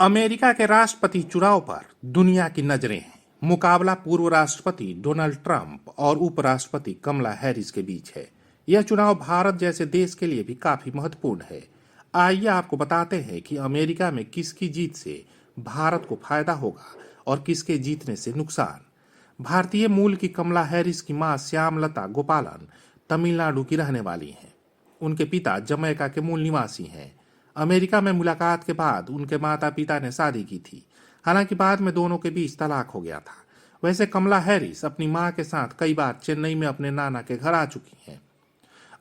America के राष्ट्रपति चुनाव पर दुनिया की नजरें हैं। मुकाबला पूर्व राष्ट्रपति डोनाल्ड ट्रंप और उपराष्ट्रपति कमला हैरिस के बीच है। यह चुनाव भारत जैसे देश के लिए भी काफी महत्वपूर्ण है। आइए आपको बताते हैं कि अमेरिका में किसकी जीत से भारत को फायदा होगा और किसके जीतने से नुकसान। भारतीय मूल की कमला हैरिस की मां श्यामलता गोपालन तमिलनाडु की रहने वाली हैं। उनके पिता जमैका के मूल निवासी हैं। अमेरिका में मुलाकात के बाद उनके माता पिता ने शादी की थी। हालांकि बाद में दोनों के बीच तलाक हो गया था। वैसे कमला हैरिस अपनी मां के साथ कई बार चेन्नई में अपने नाना के घर आ चुकी हैं।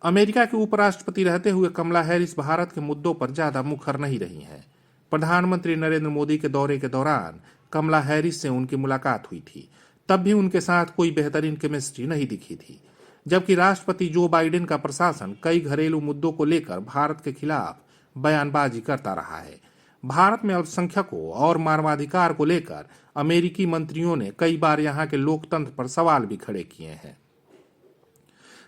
अमेरिका के उपराष्ट्रपति रहते हुए कमला हैरिस भारत के मुद्दों पर ज्यादा मुखर नहीं रही हैं। प्रधानमंत्री नरेंद्र मोदी के दौरे के दौरान कमला हैरिस से उनकी मुलाकात हुई थी। तब भी उनके साथ कोई बेहतरीन केमिस्ट्री नहीं दिखी थी। जबकि राष्ट्रपति जो बाइडेन का प्रशासन कई घरेलू मुद्दों को लेकर भारत के खिलाफ बयानबाजी करता रहा है। भारत में अल्पसंख्यकों और मानवाधिकार को लेकर अमेरिकी मंत्रियों ने कई बार यहां के लोकतंत्र पर सवाल भी खड़े किए हैं।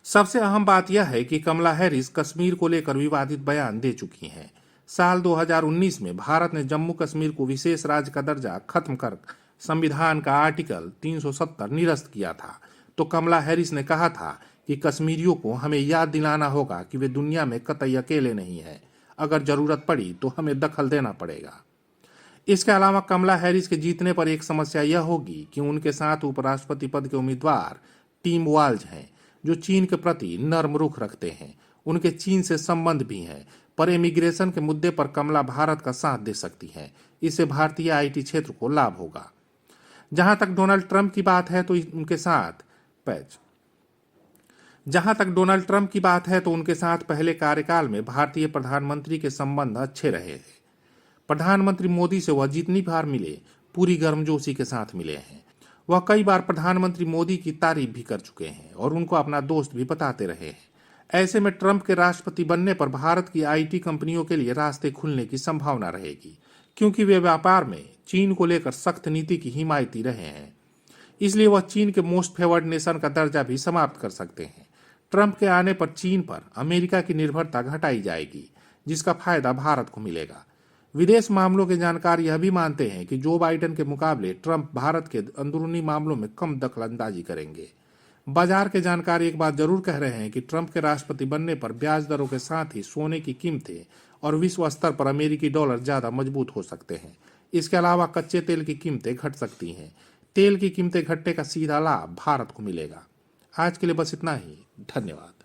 सबसे अहम बात यह है कि कमला हैरिस कश्मीर को लेकर विवादित बयान दे चुकी हैं। साल 2019 में भारत ने जम्मू कश्मीर को विशेष राज्य का दर्जा खत्म कर संविधान का आर्टिकल 370 निरस्त किया था। तो कमला हैरिस ने कहा था कि कश्मीरियों को हमें याद दिलाना होगा कि वे दुनिया में कतई अकेले नहीं हैं। अगर जरूरत पड़ी तो हमें दखल देना पड़ेगा। इसके अलावा कमला हैरिस के जीतने पर एक समस्या यह होगी कि उनके साथ उपराष्ट्रपति पद के उम्मीदवार टिम वाल्ज हैं, जो चीन के प्रति नर्म रुख रखते हैं। उनके चीन से संबंध भी हैं, पर इमिग्रेशन के मुद्दे पर कमला भारत का साथ दे सकती हैं। इससे भारतीय आईटी क्षेत्र को लाभ होगा। जहां तक डोनाल्ड ट्रंप की बात है तो उनके साथ पहले कार्यकाल में भारतीय प्रधानमंत्री के संबंध अच्छे रहे हैं। प्रधानमंत्री मोदी से वह जितनी बार मिले पूरी गर्मजोशी के साथ मिले हैं। वह कई बार प्रधानमंत्री मोदी की तारीफ भी कर चुके हैं और उनको अपना दोस्त भी बताते रहे हैं। ऐसे में ट्रंप के राष्ट्रपति बनने पर भारत की आईटी कंपनियों के लिए रास्ते खुलने की संभावना रहेगी, क्योंकि वे व्यापार में चीन को लेकर सख्त नीति की हिमायती रहे हैं। इसलिए वह चीन के मोस्ट फेवर्ड नेशन का दर्जा भी समाप्त कर सकते हैं। ट्रंप के आने पर चीन पर अमेरिका की निर्भरता घटाई जाएगी, जिसका फायदा भारत को मिलेगा। विदेश मामलों के जानकार यह भी मानते हैं कि जो बाइडेन के मुकाबले ट्रंप भारत के अंदरूनी मामलों में कम दखलंदाजी करेंगे। बाजार के जानकार एक बात जरूर कह रहे हैं कि ट्रंप के राष्ट्रपति बनने पर ब्याज दरों के साथ ही सोने की कीमतें और विश्व स्तर पर अमेरिकी डॉलर ज्यादा मजबूत हो सकते हैं। इसके अलावा कच्चे तेल की कीमतें घट सकती हैं। तेल की कीमतें घटने का सीधा लाभ भारत को मिलेगा। आज के लिए बस इतना ही। धन्यवाद।